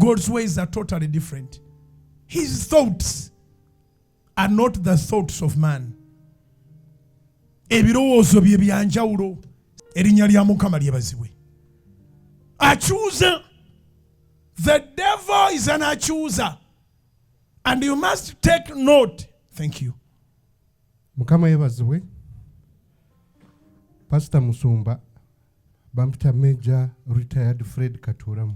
God's ways are totally different. His thoughts are not the thoughts of man. Ebirowoozo bye byanjawulo. Erinnya lya Mukama lyebazibwe. Accuser. The devil is an accuser. And you must take note. Thank you. Mukama yebazibwe. Pastor Musumba Bampita Major retired Fred Katuramu.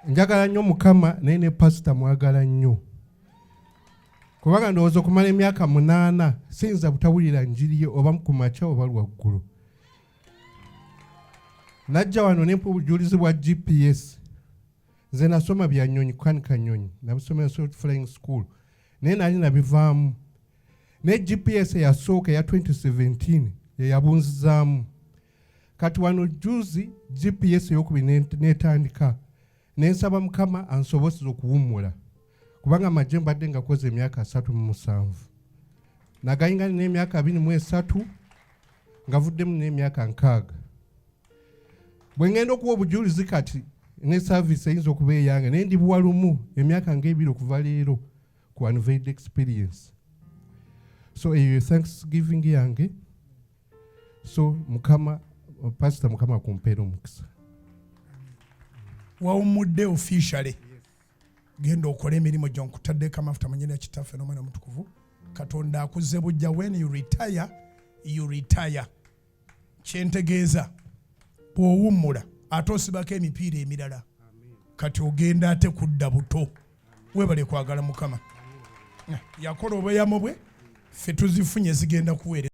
Njagala nnyo Mukama naye ne pastor mwagala nnyo. Kubanga ndowooza okumala emyaka 8 siyinza butawulira njiri ye oba ku makya oba lwaggulu. Najja wano ne obujulizi bwa GPS. Nze nasoma bya nnyonyi kukanika nnyonyi. Nabisomera Salt Flying School. Naye nali nabivaamu. Ne GPS yasooka ya 2017 yabunzizaamu. Kati wano juzi GPS ey'okubiri netandika. Nensaba Mukama ansobozese okuwummula. Kubanga amagye mbadde ngakoze emyaka 37. Nagayinga n'emyaka 23 ngavuddemu n'emyaka 6. Bwe ngenda okuwa obujulizi kati ne service eyinza okuba eyange naye ndi buwalumu emyaka ng'ebiri okuva leero ku unveiled experience. So Thanksgiving yange. So Mukama Pastor Mukama kumpeera omukisa. Wawumudde officially. Genda okole emirimu gy'onkutaddeko amafuta mu nnyina kitaffe n'omwana mutukuvu. Katonda akuzze bujja. When you retire, you retire. Kyentegeeza bw'owummula ate osibako emipiira emirala. Kati ogenda ate kudda buto. Weebale kwagala Mukama. Yakola obweyamo bwe ffe tuzifunye zigenda kuweereza.